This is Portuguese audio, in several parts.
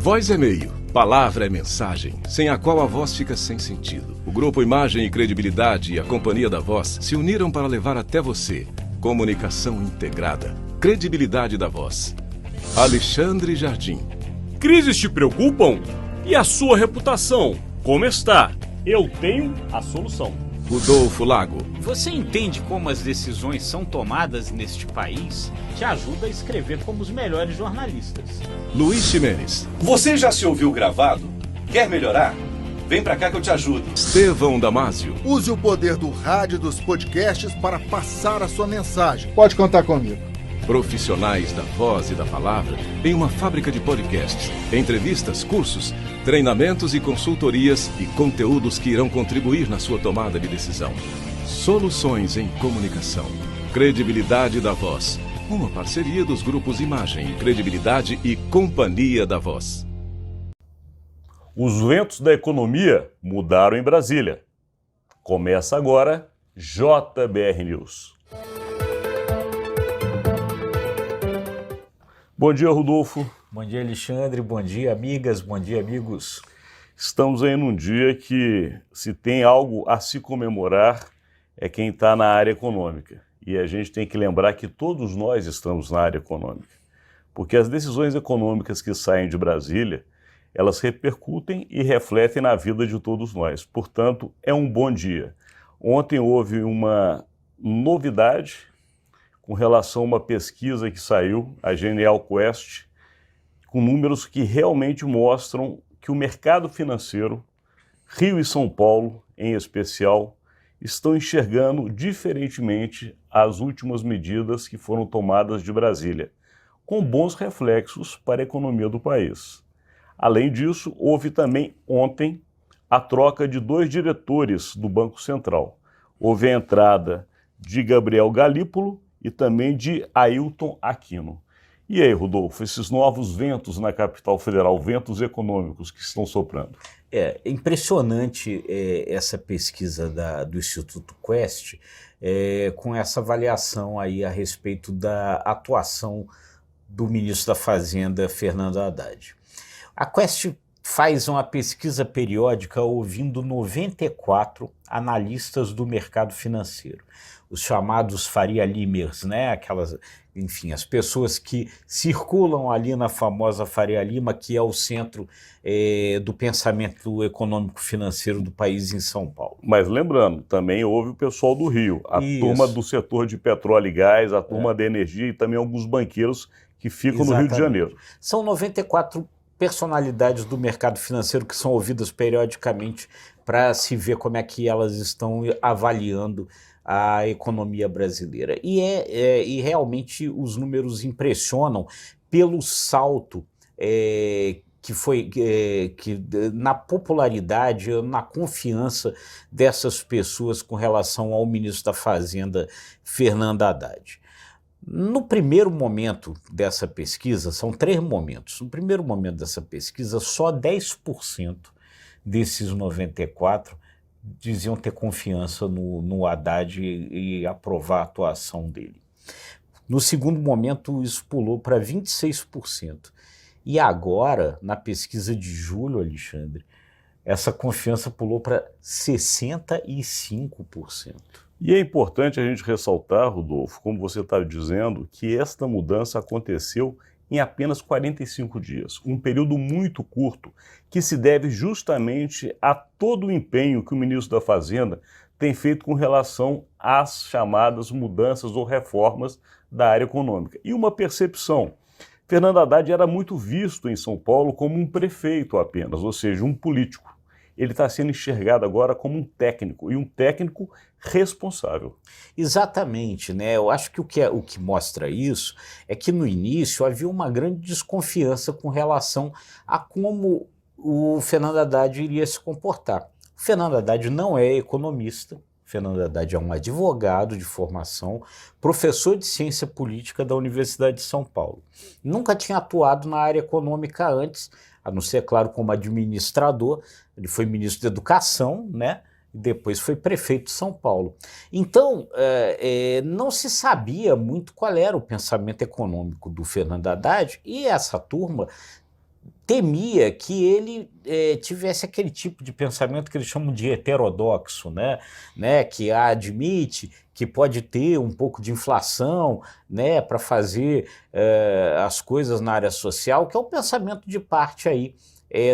Voz é meio, palavra é mensagem, sem a qual a voz fica sem sentido. O Grupo Imagem e Credibilidade e a Companhia da Voz se uniram para levar até você comunicação integrada, credibilidade da voz. Alexandre Jardim. Crises te preocupam? E a sua reputação? Como está? Eu tenho a solução. Rodolfo Lago. Você entende como as decisões são tomadas neste país? Te ajuda a escrever como os melhores jornalistas. Luiz Ximenes. Você já se ouviu gravado? Quer melhorar? Vem pra cá que eu te ajudo. Estevão Damásio. Use o poder do rádio e dos podcasts para passar a sua mensagem. Pode contar comigo. Profissionais da voz e da palavra em uma fábrica de podcasts, entrevistas, cursos, treinamentos e consultorias e conteúdos que irão contribuir na sua tomada de decisão. Soluções em comunicação. Credibilidade da Voz. Uma parceria dos grupos Imagem, Credibilidade e Companhia da Voz. Os ventos da economia mudaram em Brasília. Começa agora JBR News. Bom dia, Rodolfo. Bom dia, Alexandre. Bom dia, amigas. Bom dia, amigos. Estamos aí num dia que, se tem algo a se comemorar, é quem está na área econômica. E a gente tem que lembrar que todos nós estamos na área econômica. Porque as decisões econômicas que saem de Brasília, elas repercutem e refletem na vida de todos nós. Portanto, é um bom dia. Ontem houve uma novidade com relação a uma pesquisa que saiu, a Genial Quest, com números que realmente mostram que o mercado financeiro, Rio e São Paulo em especial, estão enxergando diferentemente as últimas medidas que foram tomadas de Brasília, com bons reflexos para a economia do país. Além disso, houve também ontem a troca de 2 diretores do Banco Central. Houve a entrada de Gabriel Galípolo e também de Ailton Aquino. E aí, Rodolfo, esses novos ventos na capital federal, ventos econômicos que estão soprando? É impressionante essa pesquisa do Instituto Quest, com essa avaliação aí a respeito da atuação do ministro da Fazenda, Fernando Haddad. A Quest faz uma pesquisa periódica ouvindo 94 analistas do mercado financeiro, os chamados Faria Limers, né? Enfim, as pessoas que circulam ali na famosa Faria Lima, que é o centro do pensamento econômico-financeiro do país em São Paulo. Mas lembrando, também houve o pessoal do Rio, a turma do setor de petróleo e gás, a turma da energia e também alguns banqueiros que ficam no Rio de Janeiro. São 94 personalidades do mercado financeiro que são ouvidas periodicamente para se ver como é que elas estão avaliando a economia brasileira. E realmente os números impressionam pelo salto na popularidade, na confiança dessas pessoas com relação ao ministro da Fazenda, Fernando Haddad. No primeiro momento dessa pesquisa, são 3 momentos. No primeiro momento dessa pesquisa, só 10% desses 94 diziam ter confiança no Haddad e aprovar a atuação dele. No segundo momento, isso pulou para 26%. E agora, na pesquisa de julho, Alexandre, essa confiança pulou para 65%. E é importante a gente ressaltar, Rodolfo, como você está dizendo, que esta mudança aconteceu em apenas 45 dias, um período muito curto, que se deve justamente a todo o empenho que o ministro da Fazenda tem feito com relação às chamadas mudanças ou reformas da área econômica. E uma percepção: Fernando Haddad era muito visto em São Paulo como um prefeito apenas, ou seja, um político. Ele está sendo enxergado agora como um técnico, e um técnico responsável. Exatamente, né? Eu acho que o que mostra isso é que no início havia uma grande desconfiança com relação a como o Fernando Haddad iria se comportar. O Fernando Haddad não é economista, o Fernando Haddad é um advogado de formação, professor de ciência política da Universidade de São Paulo. Nunca tinha atuado na área econômica antes, a não ser, claro, como administrador. Ele foi ministro da Educação, né? E depois foi prefeito de São Paulo. Então, não se sabia muito qual era o pensamento econômico do Fernando Haddad, e essa turma temia que ele tivesse aquele tipo de pensamento que eles chamam de heterodoxo, né, que admite que pode ter um pouco de inflação, né, para fazer as coisas na área social, que é o pensamento de parte aí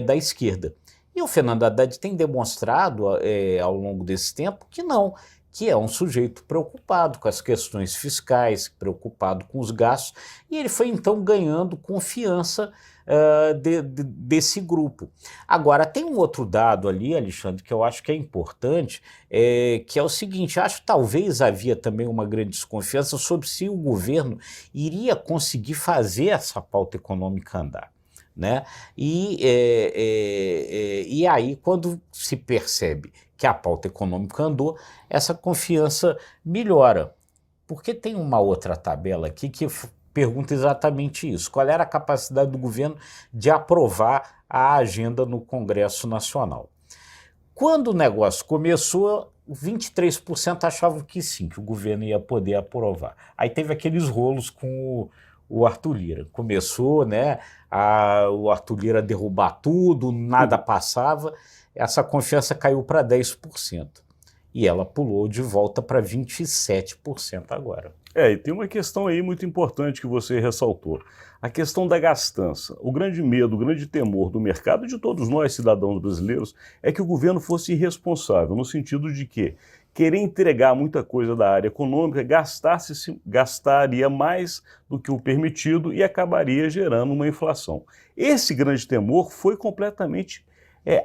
da esquerda. E o Fernando Haddad tem demonstrado ao longo desse tempo que não, que é um sujeito preocupado com as questões fiscais, preocupado com os gastos, e ele foi então ganhando confiança desse grupo. Agora, tem um outro dado ali, Alexandre, que eu acho que é importante, que é o seguinte: acho que talvez havia também uma grande desconfiança sobre se o governo iria conseguir fazer essa pauta econômica andar, né? E aí, quando se percebe que a pauta econômica andou, essa confiança melhora. Porque tem uma outra tabela aqui que pergunta exatamente isso: qual era a capacidade do governo de aprovar a agenda no Congresso Nacional. Quando o negócio começou, 23% achavam que sim, que o governo ia poder aprovar. Aí teve aqueles rolos com o Arthur Lira. Começou, né, o Arthur Lira derrubar tudo, nada passava, essa confiança caiu para 10%. E ela pulou de volta para 27% agora. E tem uma questão aí muito importante que você ressaltou. A questão da gastança. O grande medo, o grande temor do mercado e de todos nós, cidadãos brasileiros, é que o governo fosse irresponsável, no sentido de que querer entregar muita coisa da área econômica gastaria mais do que o permitido e acabaria gerando uma inflação. Esse grande temor foi completamente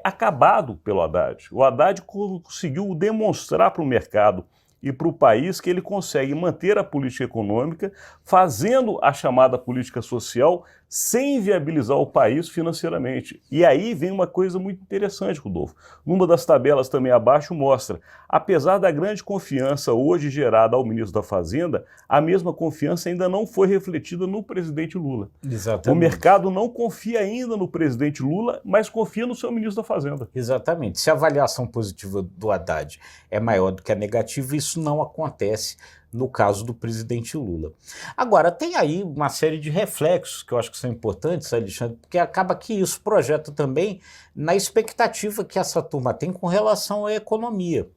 acabado pelo Haddad. O Haddad conseguiu demonstrar para o mercado e para o país que ele consegue manter a política econômica, fazendo a chamada política social, sem inviabilizar o país financeiramente. E aí vem uma coisa muito interessante, Rodolfo. Numa das tabelas também abaixo mostra, apesar da grande confiança hoje gerada ao ministro da Fazenda, a mesma confiança ainda não foi refletida no presidente Lula. Exatamente. O mercado não confia ainda no presidente Lula, mas confia no seu ministro da Fazenda. Exatamente. Se a avaliação positiva do Haddad é maior do que a negativa, isso não acontece no caso do presidente Lula. Agora, tem aí uma série de reflexos que eu acho que são importantes, Alexandre, porque acaba que isso projeta também na expectativa que essa turma tem com relação à economia.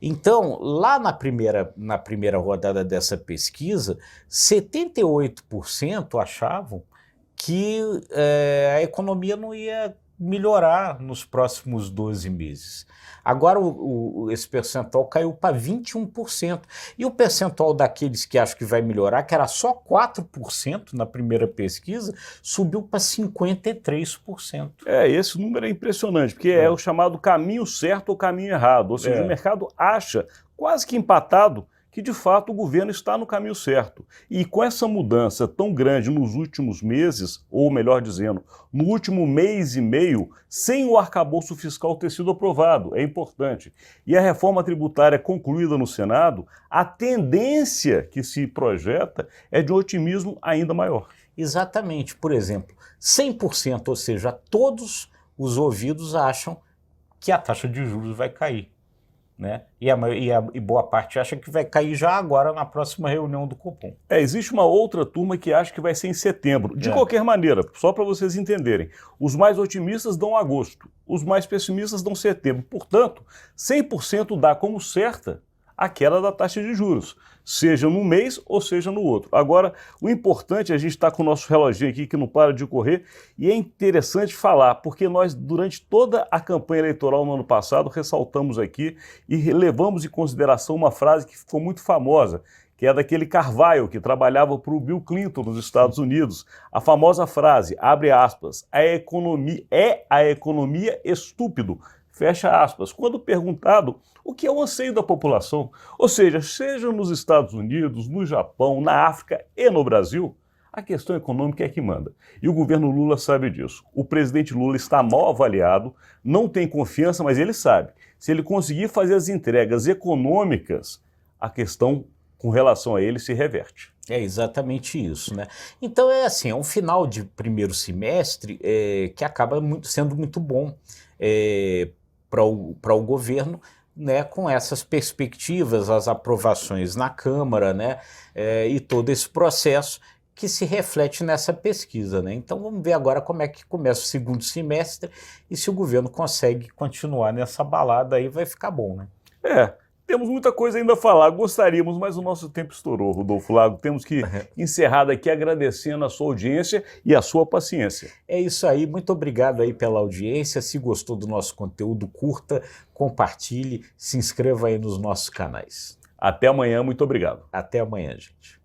Então, lá na primeira rodada dessa pesquisa, 78% achavam que a economia não ia melhorar nos próximos 12 meses. Agora esse percentual caiu para 21%. E o percentual daqueles que acham que vai melhorar, que era só 4% na primeira pesquisa, subiu para 53%. Esse número é impressionante, porque é o chamado caminho certo ou caminho errado. Ou seja, o mercado acha, quase que empatado, que de fato o governo está no caminho certo. E com essa mudança tão grande nos últimos meses, ou melhor dizendo, no último mês e meio, sem o arcabouço fiscal ter sido aprovado, é importante, e a reforma tributária concluída no Senado, a tendência que se projeta é de um otimismo ainda maior. Exatamente. Por exemplo, 100%, ou seja, todos os ouvidos acham que a taxa de juros vai cair, né? E boa parte acha que vai cair já agora na próxima reunião do Copom. Existe uma outra turma que acha que vai ser em setembro. De qualquer maneira, só para vocês entenderem, os mais otimistas dão agosto, os mais pessimistas dão setembro. Portanto, 100% dá como certa a queda da taxa de juros, seja num mês ou seja no outro. Agora, o importante é a gente estar com o nosso reloginho aqui que não para de correr, e é interessante falar, porque nós, durante toda a campanha eleitoral no ano passado, ressaltamos aqui e levamos em consideração uma frase que ficou muito famosa, que é daquele Carvalho, que trabalhava para o Bill Clinton nos Estados Unidos. A famosa frase, abre aspas, a economia estúpido, fecha aspas, quando perguntado o que é o anseio da população. Ou seja nos Estados Unidos, no Japão, na África e no Brasil, a questão econômica é que manda. E o governo Lula sabe disso. O presidente Lula está mal avaliado, não tem confiança, mas ele sabe. Se ele conseguir fazer as entregas econômicas, a questão com relação a ele se reverte. É exatamente isso, né? Então é assim, é um final de primeiro semestre que acaba sendo muito bom para o governo, né, com essas perspectivas, as aprovações na Câmara, né, e todo esse processo que se reflete nessa pesquisa, né? Então vamos ver agora como é que começa o segundo semestre e se o governo consegue continuar nessa balada aí, vai ficar bom, né? Temos muita coisa ainda a falar, gostaríamos, mas o nosso tempo estourou, Rodolfo Lago. Temos que encerrar daqui agradecendo a sua audiência e a sua paciência. É isso aí, muito obrigado aí pela audiência. Se gostou do nosso conteúdo, curta, compartilhe, se inscreva aí nos nossos canais. Até amanhã, muito obrigado. Até amanhã, gente.